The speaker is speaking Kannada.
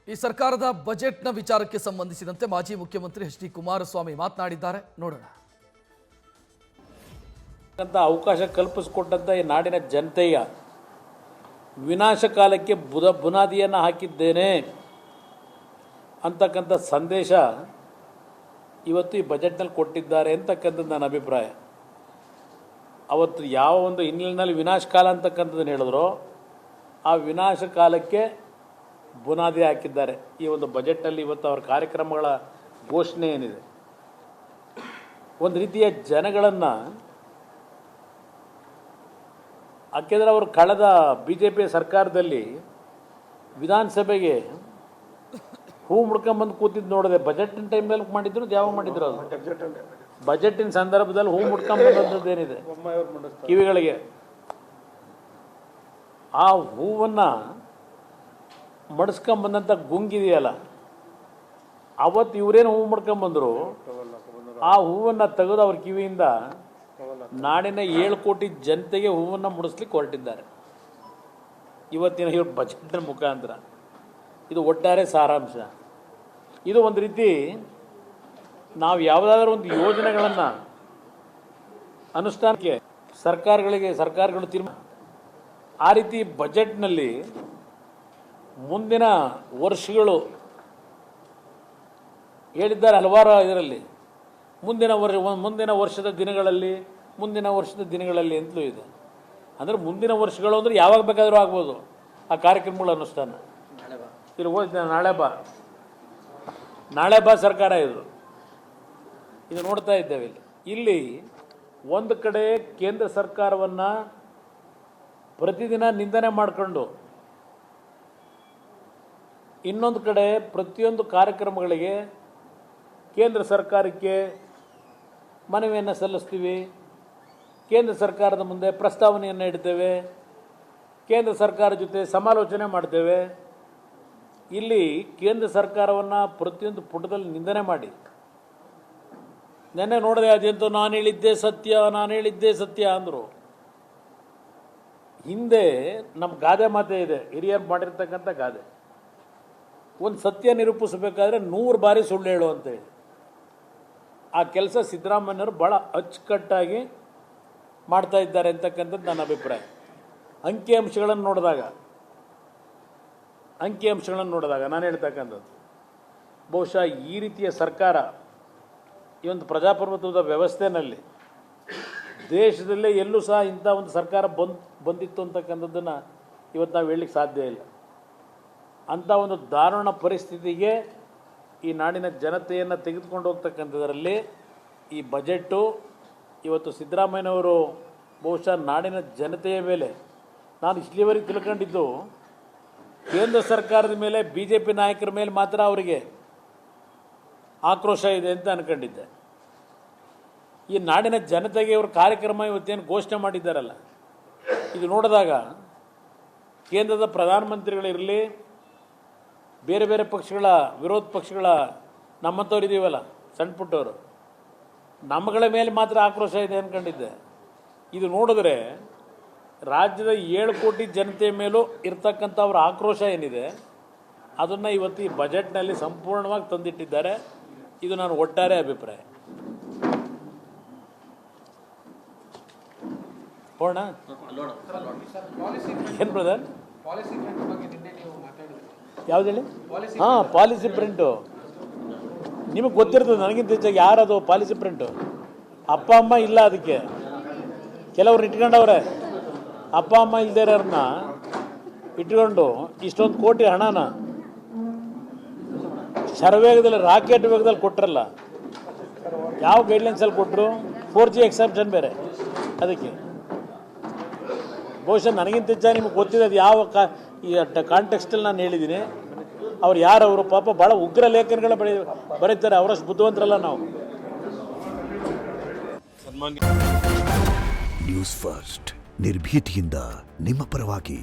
ಈ ಸರ್ಕಾರದ ಬಜೆಟ್ನ ವಿಚಾರಕ್ಕೆ ಸಂಬಂಧಿಸಿದಂತೆ ಮಾಜಿ ಮುಖ್ಯಮಂತ್ರಿ ಎಚ್ ಡಿ ಕುಮಾರಸ್ವಾಮಿ ಮಾತನಾಡಿದ್ದಾರೆ, ನೋಡೋಣ. ಅವಕಾಶ ಕಲ್ಪಿಸಿಕೊಟ್ಟಂತ ಈ ನಾಡಿನ ಜನತೆಯ ವಿನಾಶಕಾಲಕ್ಕೆ ಬುನಾದಿಯನ್ನು ಹಾಕಿದ್ದೇನೆ ಅಂತಕ್ಕಂಥ ಸಂದೇಶ ಇವತ್ತು ಈ ಬಜೆಟ್ನಲ್ಲಿ ಕೊಟ್ಟಿದ್ದಾರೆ ಅಂತಕ್ಕಂಥದ್ದು ನನ್ನ ಅಭಿಪ್ರಾಯ. ಅವತ್ತು ಯಾವ ಒಂದು ಹಿನ್ನೆಲೆಯಲ್ಲಿ ವಿನಾಶಕಾಲ ಅಂತಕ್ಕಂಥದ್ದನ್ನು ಹೇಳಿದ್ರು, ಆ ವಿನಾಶಕಾಲಕ್ಕೆ ಬುನಾದಿ ಹಾಕಿದ್ದಾರೆ ಈ ಒಂದು ಬಜೆಟ್ನಲ್ಲಿ. ಇವತ್ತು ಅವರ ಕಾರ್ಯಕ್ರಮಗಳ ಘೋಷಣೆ ಏನಿದೆ, ಒಂದು ರೀತಿಯ ಜನಗಳನ್ನು ಯಾಕೆಂದರೆ ಅವರು ಕಳೆದ BJP ಸರ್ಕಾರದಲ್ಲಿ ವಿಧಾನಸಭೆಗೆ ಹೂ ಮುಡ್ಕೊಂಬಂದು ಕೂತಿದ್ದು ನೋಡಿದೆ. ಬಜೆಟಿನ ಟೈಮ್ನಲ್ಲಿ ಮಾಡಿದ್ರು, ಯಾವಾಗ ಮಾಡಿದ್ರು ಅದು ಬಜೆಟಿನ ಸಂದರ್ಭದಲ್ಲಿ ಹೂ ಮುಡ್ಕೊಂಬಂದದ್ದು ಏನಿದೆ ಕಿವಿಗಳಿಗೆ, ಆ ಹೂವನ್ನು ಮಡಿಸ್ಕೊಂಬಂದಂಥ ಗುಂಗಿದೆಯಲ್ಲ, ಅವತ್ತು ಇವರೇನು ಹೂ ಮುಡ್ಕೊಂಬಂದರು, ಆ ಹೂವನ್ನು ತೆಗೆದು ಅವ್ರ ಕಿವಿಯಿಂದ ನಾಡಿನ 7 ಕೋಟಿ ಜನತೆಗೆ ಹೂವನ್ನು ಮುಡಿಸ್ಲಿಕ್ಕೆ ಹೊರಟಿದ್ದಾರೆ ಇವತ್ತಿನ ಇವ್ರ ಬಜೆಟ್ನ ಮುಖಾಂತರ. ಇದು ಒಟ್ಟಾರೆ ಸಾರಾಂಶ. ಇದು ಒಂದು ರೀತಿ ನಾವು ಯಾವುದಾದ್ರೂ ಒಂದು ಯೋಜನೆಗಳನ್ನು ಅನುಷ್ಠಾನಕ್ಕೆ ಸರ್ಕಾರಗಳು ತೀರ್ಮಾನ, ಆ ರೀತಿ ಬಜೆಟ್ನಲ್ಲಿ ಮುಂದಿನ ವರ್ಷಗಳು ಹೇಳಿದ್ದಾರೆ ಹಲವಾರು. ಇದರಲ್ಲಿ ಮುಂದಿನ ವರ್ಷದ ದಿನಗಳಲ್ಲಿ ಅಂತಲೂ ಇದೆ. ಅಂದರೆ ಮುಂದಿನ ವರ್ಷಗಳು ಅಂದರೆ ಯಾವಾಗ ಬೇಕಾದರೂ ಆಗ್ಬೋದು ಆ ಕಾರ್ಯಕ್ರಮಗಳ ಅನುಷ್ಠಾನ. ಇಲ್ಲಿ ಹೋದ ನಾಳೆ ಬಾ ಸರ್ಕಾರ ಇದು ನೋಡ್ತಾ ಇದ್ದೇವೆ. ಇಲ್ಲಿ ಒಂದು ಕಡೆ ಕೇಂದ್ರ ಸರ್ಕಾರವನ್ನು ಪ್ರತಿದಿನ ನಿಂದನೆ ಮಾಡಿಕೊಂಡು, ಇನ್ನೊಂದು ಕಡೆ ಪ್ರತಿಯೊಂದು ಕಾರ್ಯಕ್ರಮಗಳಿಗೆ ಕೇಂದ್ರ ಸರ್ಕಾರಕ್ಕೆ ಮನವಿಯನ್ನು ಸಲ್ಲಿಸ್ತೀವಿ, ಕೇಂದ್ರ ಸರ್ಕಾರದ ಮುಂದೆ ಪ್ರಸ್ತಾವನೆಯನ್ನು ಇಡ್ತೇವೆ, ಕೇಂದ್ರ ಸರ್ಕಾರ ಜೊತೆ ಸಮಾಲೋಚನೆ ಮಾಡ್ತೇವೆ. ಇಲ್ಲಿ ಕೇಂದ್ರ ಸರ್ಕಾರವನ್ನು ಪ್ರತಿಯೊಂದು ಪುಟದಲ್ಲಿ ನಿಂದನೆ ಮಾಡಿ, ನೆನ್ನೆ ನೋಡಿದೆ ಅದಂತೂ ನಾನು ಹೇಳಿದ್ದೇ ಸತ್ಯ ಅಂದರು. ಹಿಂದೆ ನಮ್ಮ ಗಾದೆ ಮಾತೆ ಇದೆ, ಹಿರಿಯರು ಮಾಡಿರ್ತಕ್ಕಂಥ ಗಾದೆ, ಒಂದು ಸತ್ಯ ನಿರೂಪಿಸಬೇಕಾದ್ರೆ 100 ಬಾರಿ ಸುಳ್ಳು ಹೇಳು ಅಂತೇಳಿ. ಆ ಕೆಲಸ ಸಿದ್ದರಾಮಯ್ಯವರು ಭಾಳ ಅಚ್ಚುಕಟ್ಟಾಗಿ ಮಾಡ್ತಾ ಇದ್ದಾರೆ ಅಂತಕ್ಕಂಥದ್ದು ನನ್ನ ಅಭಿಪ್ರಾಯ. ಅಂಕಿಅಂಶಗಳನ್ನು ನೋಡಿದಾಗ ನಾನು ಹೇಳ್ತಕ್ಕಂಥದ್ದು, ಬಹುಶಃ ಈ ರೀತಿಯ ಸರ್ಕಾರ ಈ ಒಂದು ಪ್ರಜಾಪ್ರಭುತ್ವದ ವ್ಯವಸ್ಥೆಯಲ್ಲಿ ದೇಶದಲ್ಲೇ ಎಲ್ಲೂ ಸಹ ಇಂಥ ಒಂದು ಸರ್ಕಾರ ಬಂದಿತ್ತು ಅಂತಕ್ಕಂಥದ್ದನ್ನು ಇವತ್ತು ನಾವು ಹೇಳಲಿಕ್ಕೆ ಸಾಧ್ಯ ಇಲ್ಲ. ಅಂಥ ಒಂದು ದಾರುಣ ಪರಿಸ್ಥಿತಿಗೆ ಈ ನಾಡಿನ ಜನತೆಯನ್ನು ತೆಗೆದುಕೊಂಡು ಹೋಗ್ತಕ್ಕಂಥದ್ರಲ್ಲಿ ಈ ಬಜೆಟ್ಟು ಇವತ್ತು ಸಿದ್ದರಾಮಯ್ಯನವರು ಬಹುಶಃ ನಾಡಿನ ಜನತೆಯ ಮೇಲೆ, ನಾನು ಇಲ್ಲಿವರೆಗೆ ತಿಳ್ಕೊಂಡಿದ್ದು ಕೇಂದ್ರ ಸರ್ಕಾರದ ಮೇಲೆ BJP ನಾಯಕರ ಮೇಲೆ ಮಾತ್ರ ಅವರಿಗೆ ಆಕ್ರೋಶ ಇದೆ ಅಂತ ಅಂದ್ಕೊಂಡಿದ್ದೆ. ಈ ನಾಡಿನ ಜನತೆಗೆ ಇವರು ಕಾರ್ಯಕ್ರಮ ಇವತ್ತೇನು ಘೋಷಣೆ ಮಾಡಿದ್ದಾರಲ್ಲ, ಇದು ನೋಡಿದಾಗ ಕೇಂದ್ರದ ಪ್ರಧಾನಮಂತ್ರಿಗಳಿರಲಿ, ಬೇರೆ ಬೇರೆ ಪಕ್ಷಗಳ ವಿರೋಧ ಪಕ್ಷಗಳ ನಮ್ಮಂಥವ್ರು ಇದ್ದೀವಲ್ಲ ಸಣ್ಣ ಪುಟ್ಟವರು, ನಮ್ಮಗಳ ಮೇಲೆ ಮಾತ್ರ ಆಕ್ರೋಶ ಇದೆ ಅಂದ್ಕೊಂಡಿದ್ದೆ. ಇದು ನೋಡಿದ್ರೆ ರಾಜ್ಯದ 7 ಕೋಟಿ ಜನತೆಯ ಮೇಲೂ ಇರ್ತಕ್ಕಂಥ ಅವರ ಆಕ್ರೋಶ ಏನಿದೆ ಅದನ್ನು ಇವತ್ತು ಈ ಬಜೆಟ್ನಲ್ಲಿ ಸಂಪೂರ್ಣವಾಗಿ ತಂದಿಟ್ಟಿದ್ದಾರೆ. ಇದು ನಾನು ಒಟ್ಟಾರೆ ಅಭಿಪ್ರಾಯ. ಹೋಣ ಏನು ಬ್ರದರ್, ಯಾವ್ದು ಹೇಳಿ? ಹಾಂ, ಪಾಲಿಸಿ ಪ್ರಿಂಟು ನಿಮಗೆ ಗೊತ್ತಿರ್ತದೆ, ನನಗಿಂತ ಹೆಚ್ಚಾಗಿ ಯಾರದು ಪಾಲಿಸಿ ಪ್ರಿಂಟು. ಅಪ್ಪ ಅಮ್ಮ ಇಲ್ಲ, ಅದಕ್ಕೆ ಕೆಲವ್ರು ಇಟ್ಕೊಂಡವ್ರೆ. ಅಪ್ಪ ಅಮ್ಮ ಇಲ್ಲದೇ ಇರೋರನ್ನ ಇಟ್ಕೊಂಡು ಇಷ್ಟೊಂದು ಕೋಟಿ ಹಣನ ಶರವೇಗದಲ್ಲಿ, ರಾಕೆಟ್ ವೇಗದಲ್ಲಿ ಕೊಟ್ಟರಲ್ಲ. ಯಾವ ಗೈಡ್ಲೈನ್ಸಲ್ಲಿ ಕೊಟ್ಟರು? 4G ಎಕ್ಸೆಪ್ಷನ್ ಬೇರೆ ಅದಕ್ಕೆ. ಬಹುಶಃ ನನಗಿಂತ ಹೆಚ್ಚಾಗಿ ನಿಮಗೆ ಗೊತ್ತಿದೆ ಅದು ಯಾವ ಈ ಕಾಂಟೆಕ್ಸ್ಟಲ್ಲಿ ನಾನು ಹೇಳಿದ್ದೀನಿ. ಅವ್ರು ಯಾರವರು ಪಾಪ ಭಾಳ ಉಗ್ರ ಲೇಖನಗಳ ಬರೀತಾರೆ, ಅವರಷ್ಟು ಬುದ್ಧಿವಂತರಲ್ಲ ನಾವು. ನ್ಯೂಸ್ ಫಸ್ಟ್ ನಿರ್ಭೀತಿಯಿಂದ ನಿಮ್ಮ ಪರವಾಗಿ.